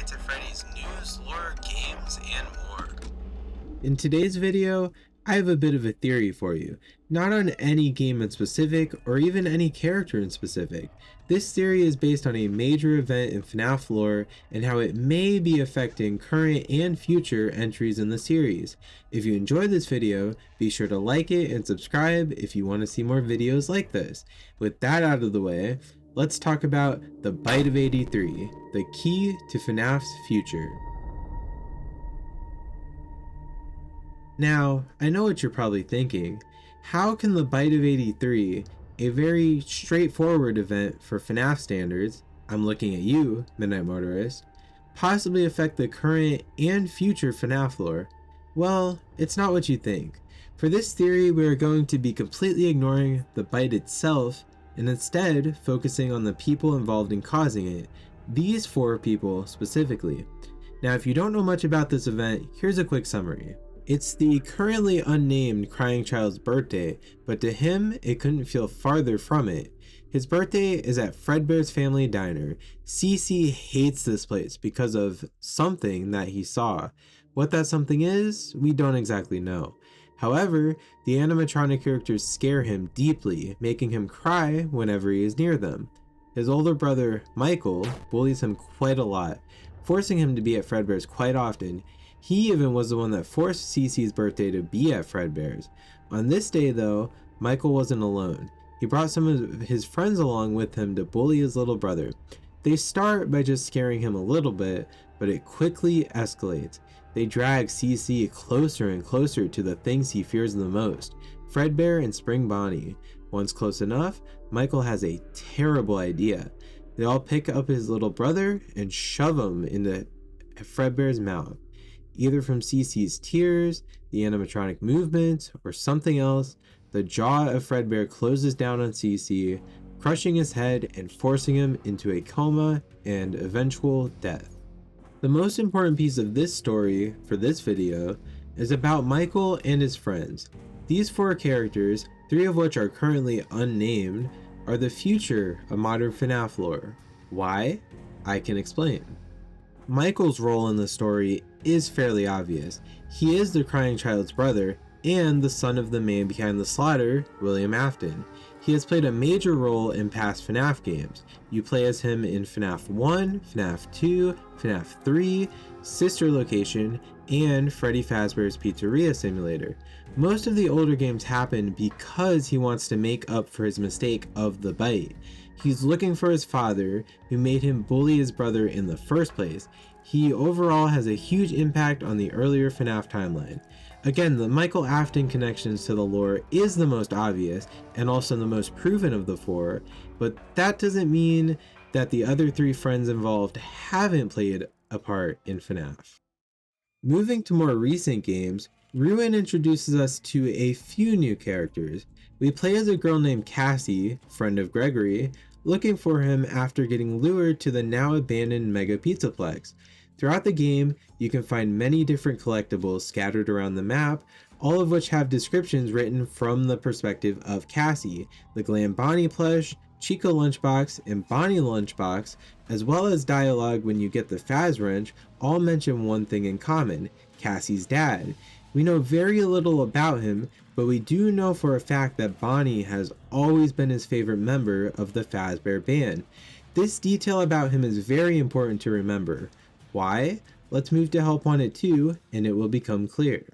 Nights at Freddy's news, lore, games, and more. In today's video, I have a bit of a theory for you, not on any game in specific or even any character in specific. This theory is based on a major event in FNAF lore and how it may be affecting current and future entries in the series. If you enjoyed this video, be sure to like it and subscribe if you want to see more videos like this. With that out of the way, let's talk about the Bite of 83, the key to FNAF's future. Now, I know what you're probably thinking. How can the Bite of 83, a very straightforward event for FNAF standards, I'm looking at you, Midnight Motorist, possibly affect the current and future FNAF lore? Well, it's not what you think. For this theory, we are going to be completely ignoring the bite itself and instead focusing on the people involved in causing it, these 4 people specifically. Now, if you don't know much about this event, here's a quick summary. It's the currently unnamed crying child's birthday, but to him, it couldn't feel farther from it. His birthday is at Fredbear's Family Diner. CC hates this place because of something that he saw. What that something is, we don't exactly know. However, the animatronic characters scare him deeply, making him cry whenever he is near them. His older brother, Michael, bullies him quite a lot, forcing him to be at Fredbear's quite often. He even was the one that forced Cece's birthday to be at Fredbear's. On this day though, Michael wasn't alone. He brought some of his friends along with him to bully his little brother. They start by just scaring him a little bit, but it quickly escalates. They drag Cece closer and closer to the things he fears the most, Fredbear and Spring Bonnie. Once close enough, Michael has a terrible idea. They all pick up his little brother and shove him into Fredbear's mouth. Either from Cece's tears, the animatronic movement, or something else, the jaw of Fredbear closes down on Cece, crushing his head and forcing him into a coma and eventual death. The most important piece of this story for this video is about Michael and his friends. These 4 characters, 3 of which are currently unnamed, are the future of modern FNAF lore. Why? I can explain. Michael's role in the story is fairly obvious. He is the crying child's brother and the son of the man behind the slaughter, William Afton. He has played a major role in past FNAF games. You play as him in FNAF 1, FNAF 2, FNAF 3, Sister Location, and Freddy Fazbear's Pizzeria Simulator. Most of the older games happen because he wants to make up for his mistake of the bite. He's looking for his father, who made him bully his brother in the first place. He overall has a huge impact on the earlier FNAF timeline. Again, the Michael Afton connections to the lore is the most obvious and also the most proven of the 4, but that doesn't mean that the other 3 friends involved haven't played a part in FNAF. Moving to more recent games, Ruin introduces us to a few new characters. We play as a girl named Cassie, friend of Gregory, looking for him after getting lured to the now abandoned Mega Pizzaplex. Throughout the game, you can find many different collectibles scattered around the map, all of which have descriptions written from the perspective of Cassie. The Glam Bonnie plush, Chico Lunchbox, and Bonnie Lunchbox, as well as dialogue when you get the Faz Wrench, all mention one thing in common: Cassie's dad. We know very little about him, but we do know for a fact that Bonnie has always been his favorite member of the Fazbear band. This detail about him is very important to remember. Why? Let's move to Help Wanted 2 and it will become clear.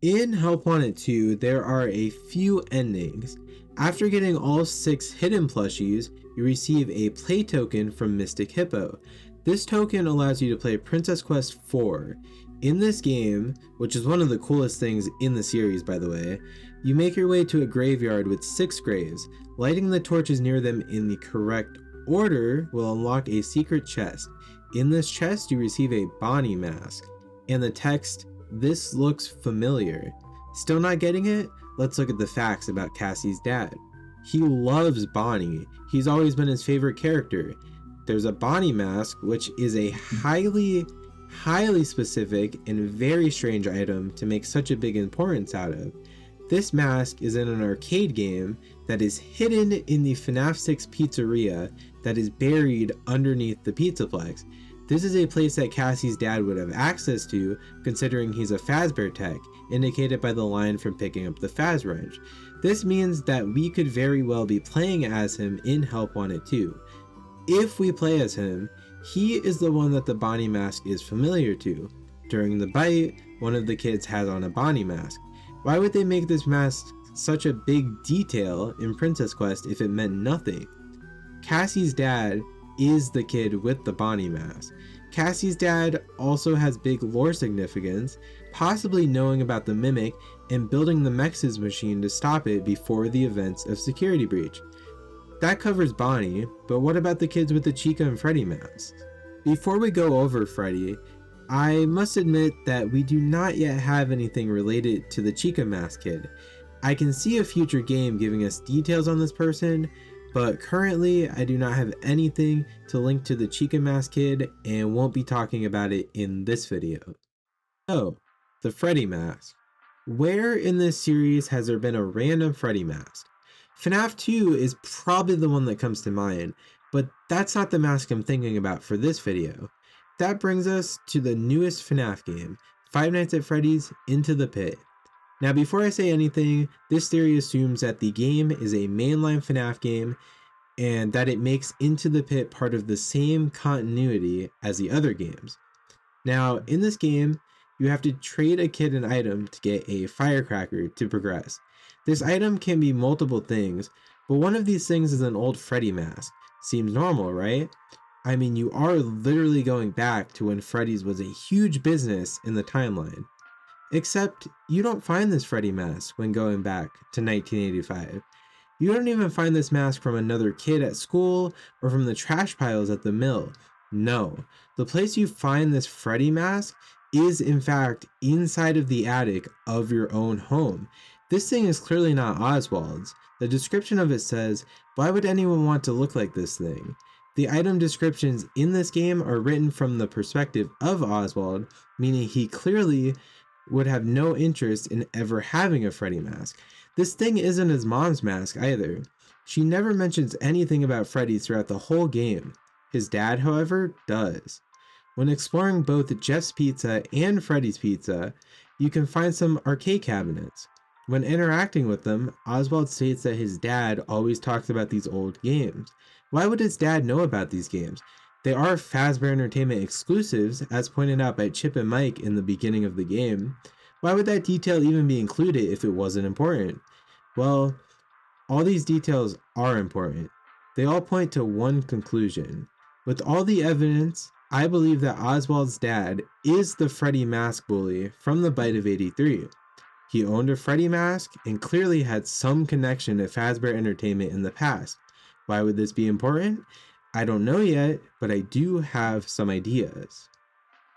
In Help Wanted 2, there are a few endings. After getting all 6 hidden plushies, you receive a play token from Mystic Hippo. This token allows you to play Princess Quest 4. In this game, which is one of the coolest things in the series by the way, you make your way to a graveyard with 6 graves. Lighting the torches near them in the correct order will unlock a secret chest. In this chest, you receive a Bonnie mask, and the text, "This looks familiar." Still not getting it? Let's look at the facts about Cassie's dad. He loves Bonnie. He's always been his favorite character. There's a Bonnie mask, which is a highly specific and very strange item to make such a big importance out of. This mask is in an arcade game that is hidden in the FNAF 6 pizzeria that is buried underneath the Pizzaplex. This is a place that Cassie's dad would have access to, considering he's a Fazbear tech, indicated by the line from picking up the Faz wrench. This means that we could very well be playing as him in Help Wanted 2. If we play as him, he is the one that the Bonnie mask is familiar to. During the bite, one of the kids has on a Bonnie mask. Why would they make this mask such a big detail in Princess Quest if it meant nothing? Cassie's dad is the kid with the Bonnie mask. Cassie's dad also has big lore significance, possibly knowing about the Mimic and building the Mex's machine to stop it before the events of Security Breach. That covers Bonnie, but what about the kids with the Chica and Freddy masks? Before we go over Freddy, I must admit that we do not yet have anything related to the Chica mask kid. I can see a future game giving us details on this person, but currently I do not have anything to link to the Chica mask kid and won't be talking about it in this video. So, the Freddy mask. Where in this series has there been a random Freddy mask? FNAF 2 is probably the one that comes to mind, but that's not the mask I'm thinking about for this video. That brings us to the newest FNAF game, Five Nights at Freddy's Into the Pit. Now before I say anything, this theory assumes that the game is a mainline FNAF game and that it makes Into the Pit part of the same continuity as the other games. Now in this game, you have to trade a kid an item to get a firecracker to progress. This item can be multiple things, but one of these things is an old Freddy mask. Seems normal, right? I mean, you are literally going back to when Freddy's was a huge business in the timeline. Except, you don't find this Freddy mask when going back to 1985. You don't even find this mask from another kid at school or from the trash piles at the mill. No, the place you find this Freddy mask is in fact inside of the attic of your own home. This thing is clearly not Oswald's. The description of it says, "Why would anyone want to look like this thing?" The item descriptions in this game are written from the perspective of Oswald, meaning he clearly would have no interest in ever having a Freddy mask. This thing isn't his mom's mask either. She never mentions anything about Freddy throughout the whole game. His dad, however, does. When exploring both Jeff's Pizza and Freddy's Pizza, you can find some arcade cabinets. When interacting with them, Oswald states that his dad always talks about these old games. Why would his dad know about these games? They are Fazbear Entertainment exclusives, as pointed out by Chip and Mike in the beginning of the game. Why would that detail even be included if it wasn't important? Well, all these details are important. They all point to one conclusion. With all the evidence, I believe that Oswald's dad is the Freddy mask bully from the Bite of 83. He owned a Freddy mask and clearly had some connection to Fazbear Entertainment in the past. Why would this be important? I don't know yet, but I do have some ideas.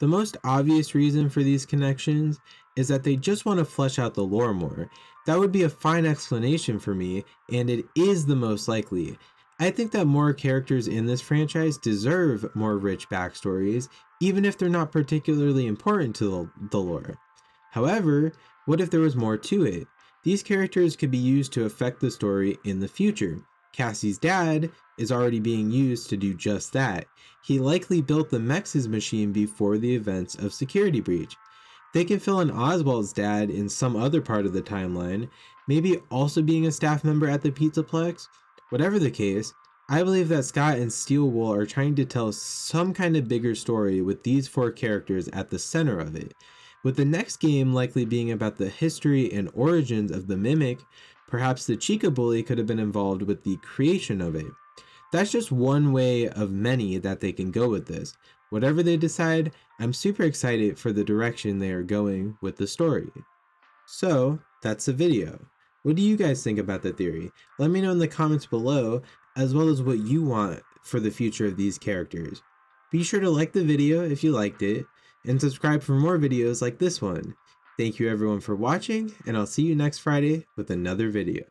The most obvious reason for these connections is that they just want to flesh out the lore more. That would be a fine explanation for me, and it is the most likely. I think that more characters in this franchise deserve more rich backstories, even if they're not particularly important to the lore. However, what if there was more to it? These characters could be used to affect the story in the future. Cassie's dad is already being used to do just that. He likely built the Mex's machine before the events of Security Breach. They can fill in Oswald's dad in some other part of the timeline, maybe also being a staff member at the Pizzaplex. Whatever the case, I believe that Scott and Steelwool are trying to tell some kind of bigger story with these four characters at the center of it. With the next game likely being about the history and origins of the Mimic, perhaps the Chica Bully could have been involved with the creation of it. That's just one way of many that they can go with this. Whatever they decide, I'm super excited for the direction they are going with the story. So, that's the video. What do you guys think about the theory? Let me know in the comments below, as well as what you want for the future of these characters. Be sure to like the video if you liked it, and subscribe for more videos like this one. Thank you everyone for watching, and I'll see you next Friday with another video.